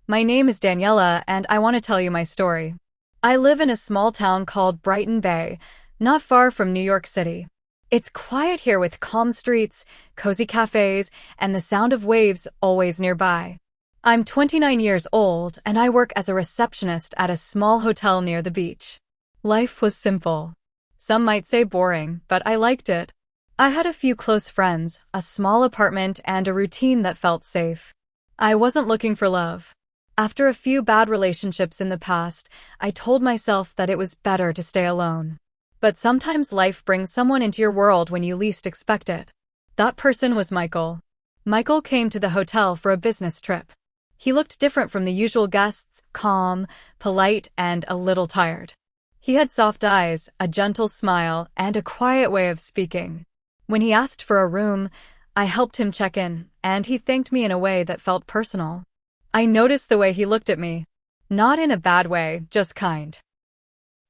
My name is Daniela, and I want to tell you my story. I live in a small town called Brighton Bay, not far from New York City. It's quiet here with calm streets, cozy cafes, and the sound of waves always nearby. I'm 29 years old, and I work as a receptionist at a small hotel near the beach. Life was simple. Some might say boring, but I liked it. I had a few close friends, a small apartment, and a routine that felt safe. I wasn't looking for love. After a few bad relationships in the past, I told myself that it was better to stay alone. But sometimes life brings someone into your world when you least expect it. That person was Michael. Michael came to the hotel for a business trip. He looked different from the usual guests, calm, polite, and a little tired. He had soft eyes, a gentle smile, and a quiet way of speaking. When he asked for a room, I helped him check in, and he thanked me in a way that felt personal. I noticed the way he looked at me. Not in a bad way, just kind.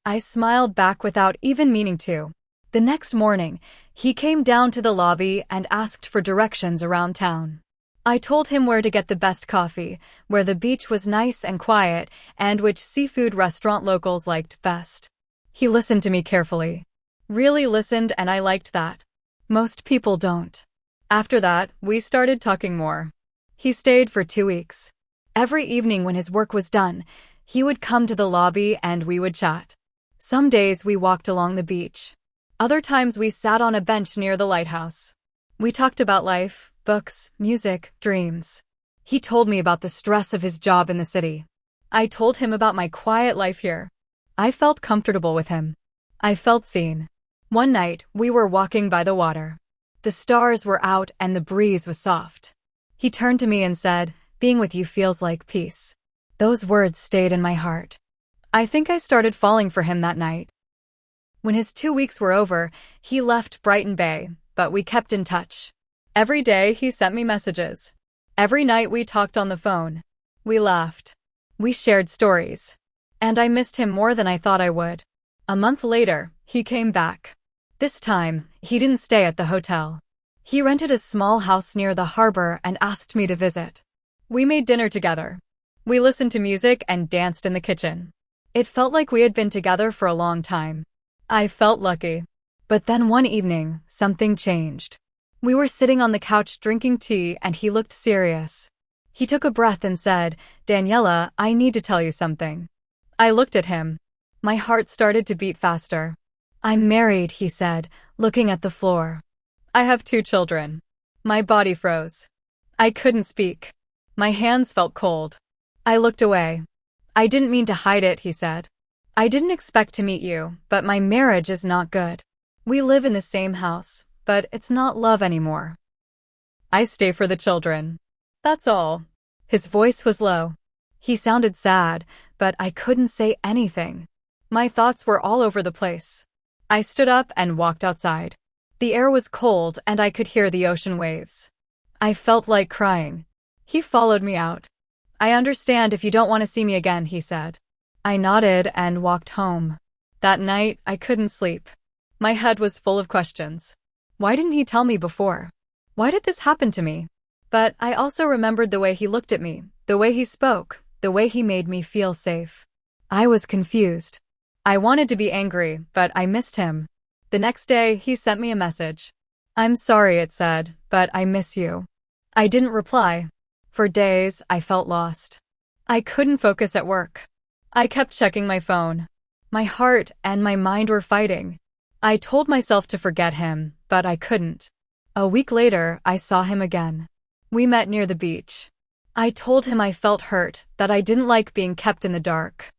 I smiled back without even meaning to. The next morning, he came down to the lobby and asked for directions around town. I told him where to get the best coffee, where the beach was nice and quiet, and which seafood restaurant locals liked best. He listened to me carefully. Really listened, and I liked that. Most people don't. After that, we started talking more. He stayed for 2 weeks. Every evening when his work was done, he would come to the lobby and we would chat. Some days we walked along the beach. Other times we sat on a bench near the lighthouse. We talked about life, books, music, dreams. He told me about the stress of his job in the city. I told him about my quiet life here. I felt comfortable with him. I felt seen. One night, we were walking by the water. The stars were out and the breeze was soft. He turned to me and said, "Being with you feels like peace." Those words stayed in my heart. I think I started falling for him that night. When his 2 weeks were over, he left Brighton Bay, but we kept in touch. Every day he sent me messages. Every night we talked on the phone. We laughed. We shared stories. And I missed him more than I thought I would. A month later, he came back. This time, he didn't stay at the hotel. He rented a small house near the harbor and asked me to visit. We made dinner together. We listened to music and danced in the kitchen. It felt like we had been together for a long time. I felt lucky. But then one evening, something changed. We were sitting on the couch drinking tea and he looked serious. He took a breath and said, "Daniela, I need to tell you something." I looked at him. My heart started to beat faster. "I'm married," he said, looking at the floor. "I have 2 children." My body froze. I couldn't speak. My hands felt cold. I looked away. "I didn't mean to hide it," he said. "I didn't expect to meet you, but my marriage is not good. We live in the same house, but it's not love anymore. I stay for the children. That's all." His voice was low. He sounded sad, but I couldn't say anything. My thoughts were all over the place. I stood up and walked outside. The air was cold and I could hear the ocean waves. I felt like crying. He followed me out. "I understand if you don't want to see me again," he said. I nodded and walked home. That night, I couldn't sleep. My head was full of questions. Why didn't he tell me before? Why did this happen to me? But I also remembered the way he looked at me, the way he spoke, the way he made me feel safe. I was confused. I wanted to be angry, but I missed him. The next day, he sent me a message. "I'm sorry," it said, "but I miss you." I didn't reply. For days, I felt lost. I couldn't focus at work. I kept checking my phone. My heart and my mind were fighting. I told myself to forget him, but I couldn't. A week later, I saw him again. We met near the beach. I told him I felt hurt, that I didn't like being kept in the dark.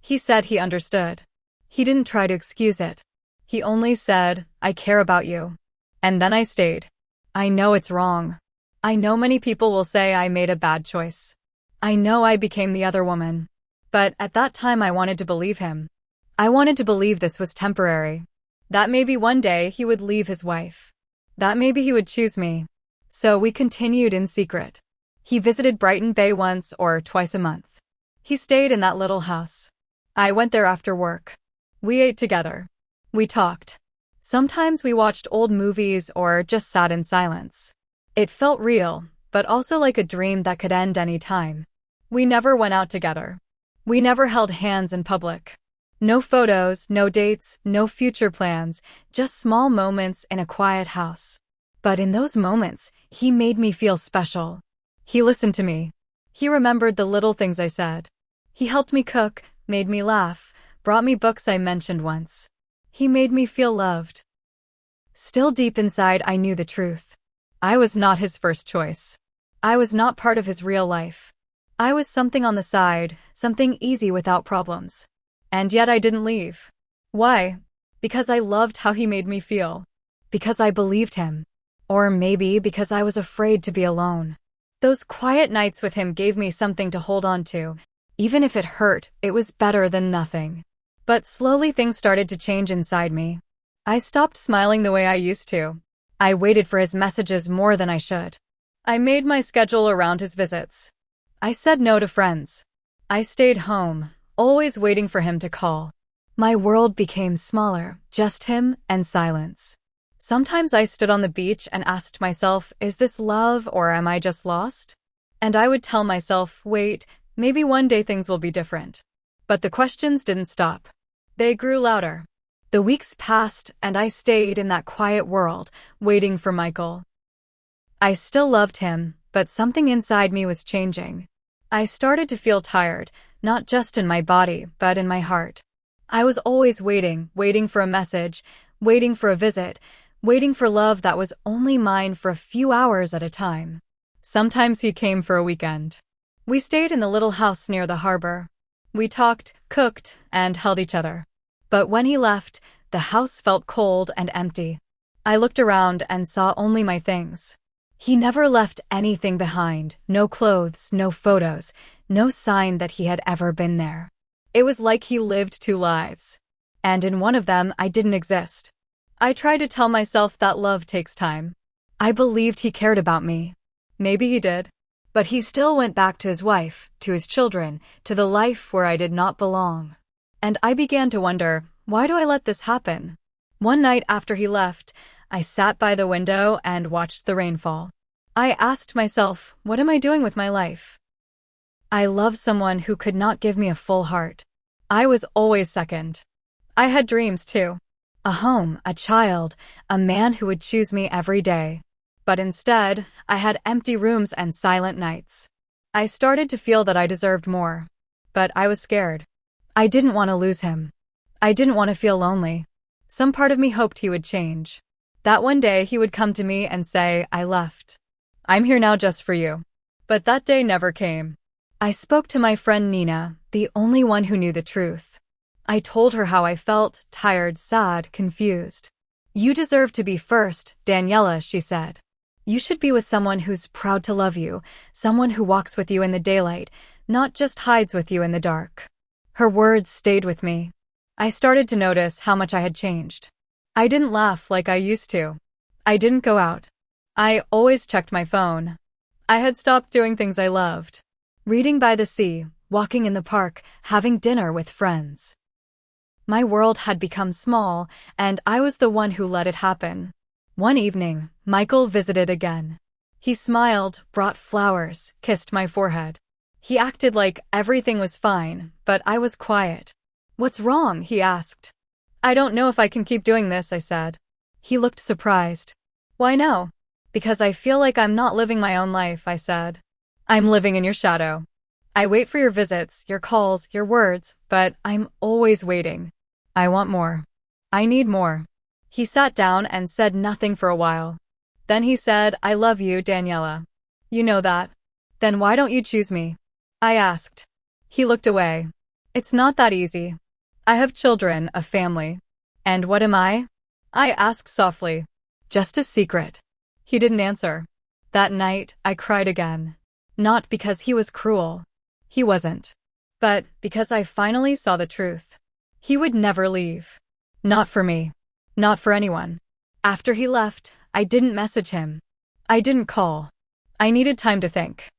He said he understood. He didn't try to excuse it. He only said, "I care about you." And then I stayed. I know it's wrong. I know many people will say I made a bad choice. I know I became the other woman. But at that time I wanted to believe him. I wanted to believe this was temporary. That maybe one day he would leave his wife. That maybe he would choose me. So we continued in secret. He visited Brighton Bay once or twice a month. He stayed in that little house. I went there after work. We ate together. We talked. Sometimes we watched old movies or just sat in silence. It felt real, but also like a dream that could end any time. We never went out together. We never held hands in public. No photos, no dates, no future plans, just small moments in a quiet house. But in those moments, he made me feel special. He listened to me. He remembered the little things I said. He helped me cook, made me laugh, brought me books I mentioned once. He made me feel loved. Still deep inside, I knew the truth. I was not his first choice. I was not part of his real life. I was something on the side, something easy without problems. And yet I didn't leave. Why? Because I loved how he made me feel. Because I believed him. Or maybe because I was afraid to be alone. Those quiet nights with him gave me something to hold on to. Even if it hurt, it was better than nothing. But slowly things started to change inside me. I stopped smiling the way I used to. I waited for his messages more than I should. I made my schedule around his visits. I said no to friends. I stayed home, always waiting for him to call. My world became smaller, just him and silence. Sometimes I stood on the beach and asked myself, is this love or am I just lost? And I would tell myself, wait, maybe one day things will be different. But the questions didn't stop. They grew louder. The weeks passed and I stayed in that quiet world, waiting for Michael. I still loved him, but something inside me was changing. I started to feel tired, not just in my body, but in my heart. I was always waiting for a message, waiting for a visit, waiting for love that was only mine for a few hours at a time. Sometimes he came for a weekend. We stayed in the little house near the harbor. We talked, cooked, and held each other. But when he left, the house felt cold and empty. I looked around and saw only my things. He never left anything behind, no clothes, no photos, no sign that he had ever been there. It was like he lived two lives. And in one of them, I didn't exist. I tried to tell myself that love takes time. I believed he cared about me. Maybe he did. But he still went back to his wife, to his children, to the life where I did not belong. And I began to wonder, why do I let this happen? One night after he left, I sat by the window and watched the rain fall. I asked myself, what am I doing with my life? I loved someone who could not give me a full heart. I was always second. I had dreams too. A home, a child, a man who would choose me every day. But instead, I had empty rooms and silent nights. I started to feel that I deserved more. But I was scared. I didn't want to lose him. I didn't want to feel lonely. Some part of me hoped he would change. That one day he would come to me and say, I left. I'm here now just for you. But that day never came. I spoke to my friend Nina, the only one who knew the truth. I told her how I felt, tired, sad, confused. You deserve to be first, Daniela, she said. You should be with someone who's proud to love you, someone who walks with you in the daylight, not just hides with you in the dark. Her words stayed with me. I started to notice how much I had changed. I didn't laugh like I used to. I didn't go out. I always checked my phone. I had stopped doing things I loved. Reading by the sea, walking in the park, having dinner with friends. My world had become small, and I was the one who let it happen. One evening, Michael visited again. He smiled, brought flowers, kissed my forehead. He acted like everything was fine, but I was quiet. What's wrong? He asked. I don't know if I can keep doing this, I said. He looked surprised. Why no? Because I feel like I'm not living my own life, I said. I'm living in your shadow. I wait for your visits, your calls, your words, but I'm always waiting. I want more. I need more. He sat down and said nothing for a while. Then he said, I love you, Daniela. You know that. Then why don't you choose me? I asked. He looked away. It's not that easy. I have children, a family. And what am I? I asked softly. Just a secret. He didn't answer. That night, I cried again. Not because he was cruel. He wasn't. But because I finally saw the truth. He would never leave. Not for me. Not for anyone. After he left, I didn't message him. I didn't call. I needed time to think.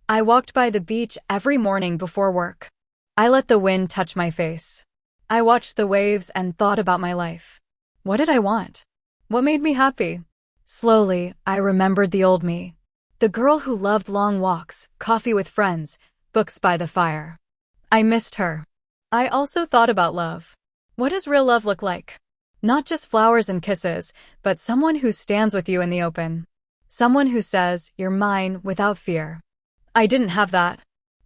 I walked by the beach every morning before work. I let the wind touch my face. I watched the waves and thought about my life. What did I want? What made me happy? Slowly, I remembered the old me. The girl who loved long walks, coffee with friends, books by the fire. I missed her. I also thought about love. What does real love look like? Not just flowers and kisses, but someone who stands with you in the open. Someone who says, "You're mine," without fear. I didn't have that.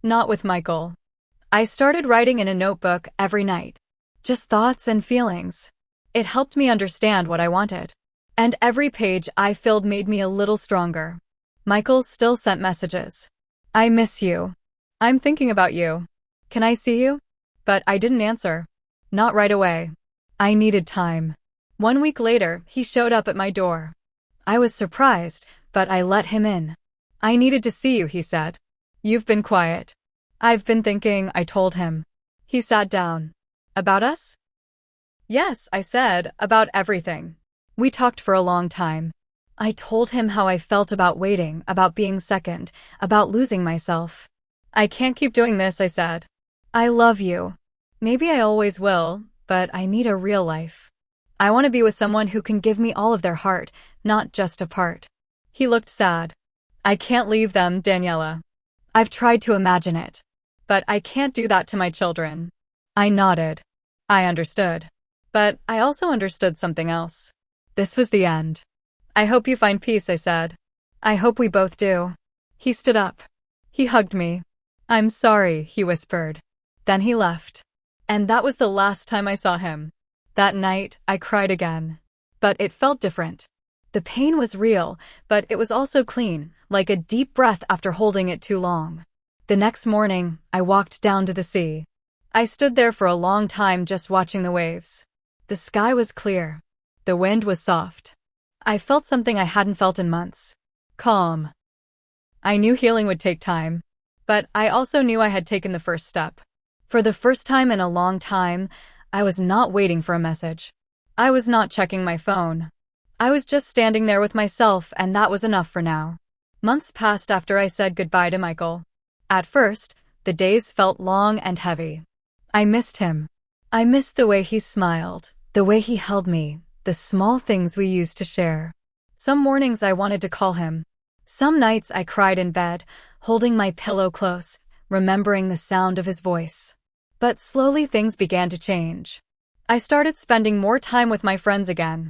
Not with Michael. I started writing in a notebook every night. Just thoughts and feelings. It helped me understand what I wanted. And every page I filled made me a little stronger. Michael still sent messages. "I miss you. I'm thinking about you. Can I see you?" But I didn't answer. Not right away. I needed time. 1 week later, he showed up at my door. I was surprised, but I let him in. "I needed to see you," he said. "You've been quiet." "I've been thinking," I told him. He sat down. "About us?" "Yes," I said, "about everything." We talked for a long time. I told him how I felt about waiting, about being second, about losing myself. "I can't keep doing this," I said. "I love you. Maybe I always will, but I need a real life. I want to be with someone who can give me all of their heart, not just a part." He looked sad. "I can't leave them, Daniela. I've tried to imagine it. But I can't do that to my children." I nodded. I understood. But I also understood something else. This was the end. "I hope you find peace," I said. "I hope we both do." He stood up. He hugged me. "I'm sorry," he whispered. Then he left. And that was the last time I saw him. That night, I cried again. But it felt different. The pain was real, but it was also clean, like a deep breath after holding it too long. The next morning, I walked down to the sea. I stood there for a long time just watching the waves. The sky was clear. The wind was soft. I felt something I hadn't felt in months. Calm. I knew healing would take time. But I also knew I had taken the first step. For the first time in a long time, I was not waiting for a message. I was not checking my phone. I was just standing there with myself, and that was enough for now. Months passed after I said goodbye to Michael. At first, the days felt long and heavy. I missed him. I missed the way he smiled, the way he held me, the small things we used to share. Some mornings I wanted to call him. Some nights I cried in bed, holding my pillow close, remembering the sound of his voice. But slowly things began to change. I started spending more time with my friends again.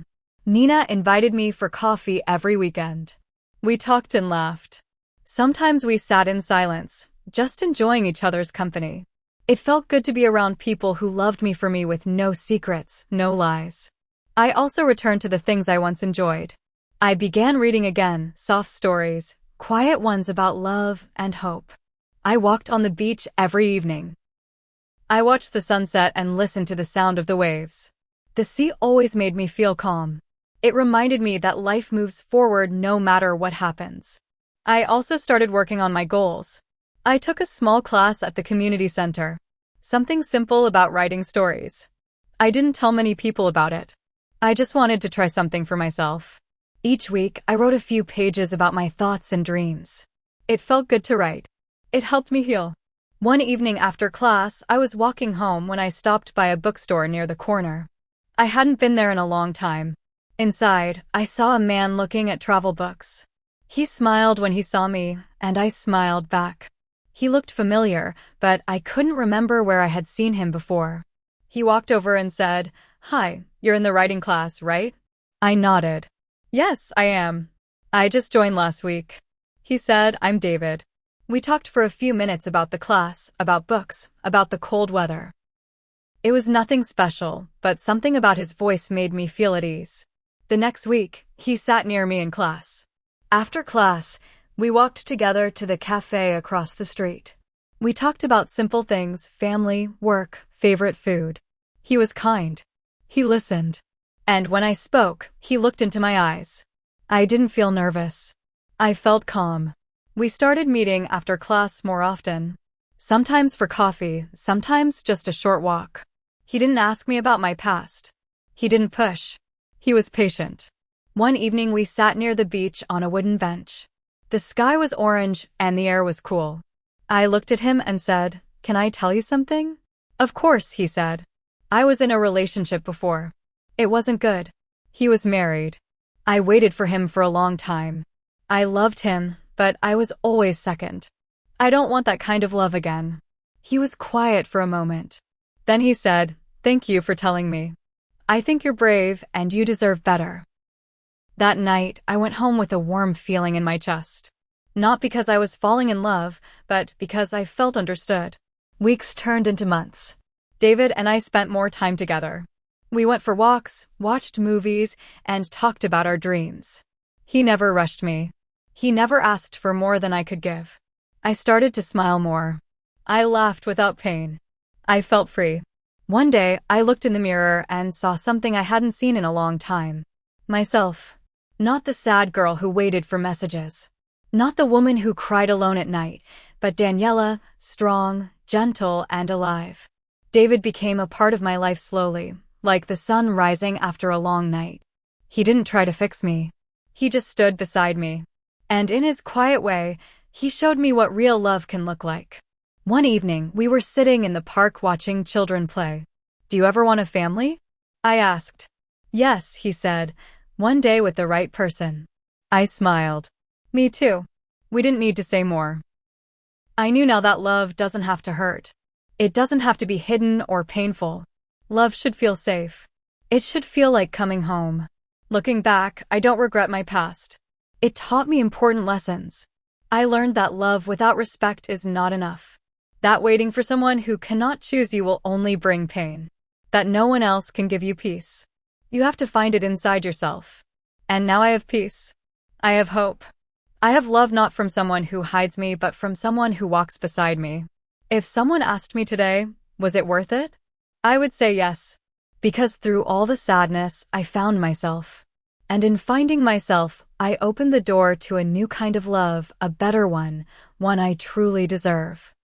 Nina invited me for coffee every weekend. We talked and laughed. Sometimes we sat in silence, just enjoying each other's company. It felt good to be around people who loved me for me with no secrets, no lies. I also returned to the things I once enjoyed. I began reading again, soft stories, quiet ones about love and hope. I walked on the beach every evening. I watched the sunset and listened to the sound of the waves. The sea always made me feel calm. It reminded me that life moves forward no matter what happens. I also started working on my goals. I took a small class at the community center. Something simple about writing stories. I didn't tell many people about it. I just wanted to try something for myself. Each week, I wrote a few pages about my thoughts and dreams. It felt good to write. It helped me heal. One evening after class, I was walking home when I stopped by a bookstore near the corner. I hadn't been there in a long time. Inside, I saw a man looking at travel books. He smiled when he saw me, and I smiled back. He looked familiar, but I couldn't remember where I had seen him before. He walked over and said, "Hi, you're in the writing class, right?" I nodded. "Yes, I am. I just joined last week." He said, "I'm David." We talked for a few minutes about the class, about books, about the cold weather. It was nothing special, but something about his voice made me feel at ease. The next week, he sat near me in class. After class, we walked together to the cafe across the street. We talked about simple things, family, work, favorite food. He was kind. He listened. And when I spoke, he looked into my eyes. I didn't feel nervous. I felt calm. We started meeting after class more often. Sometimes for coffee, sometimes just a short walk. He didn't ask me about my past. He didn't push. He was patient. One evening we sat near the beach on a wooden bench. The sky was orange and the air was cool. I looked at him and said, "Can I tell you something?" "Of course," he said. I was in a relationship before. It wasn't good. He was married. I waited for him for a long time. I loved him, but I was always second. I don't want that kind of love again. He was quiet for a moment. Then he said, "Thank you for telling me. I think you're brave and you deserve better." That night, I went home with a warm feeling in my chest. Not because I was falling in love, but because I felt understood. Weeks turned into months. David and I spent more time together. We went for walks, watched movies, and talked about our dreams. He never rushed me. He never asked for more than I could give. I started to smile more. I laughed without pain. I felt free. One day, I looked in the mirror and saw something I hadn't seen in a long time. Myself. Not the sad girl who waited for messages. Not the woman who cried alone at night, but Daniela, strong, gentle, and alive. David became a part of my life slowly, like the sun rising after a long night. He didn't try to fix me. He just stood beside me. And in his quiet way, he showed me what real love can look like. One evening, we were sitting in the park watching children play. "Do you ever want a family?" I asked. "Yes," he said, "one day with the right person." I smiled. Me too. We didn't need to say more. I knew now that love doesn't have to hurt. It doesn't have to be hidden or painful. Love should feel safe. It should feel like coming home. Looking back, I don't regret my past. It taught me important lessons. I learned that love without respect is not enough. That waiting for someone who cannot choose you will only bring pain. That no one else can give you peace. You have to find it inside yourself. And now I have peace. I have hope. I have love not from someone who hides me, but from someone who walks beside me. If someone asked me today, was it worth it? I would say yes. Because through all the sadness, I found myself. And in finding myself, I opened the door to a new kind of love, a better one I truly deserve.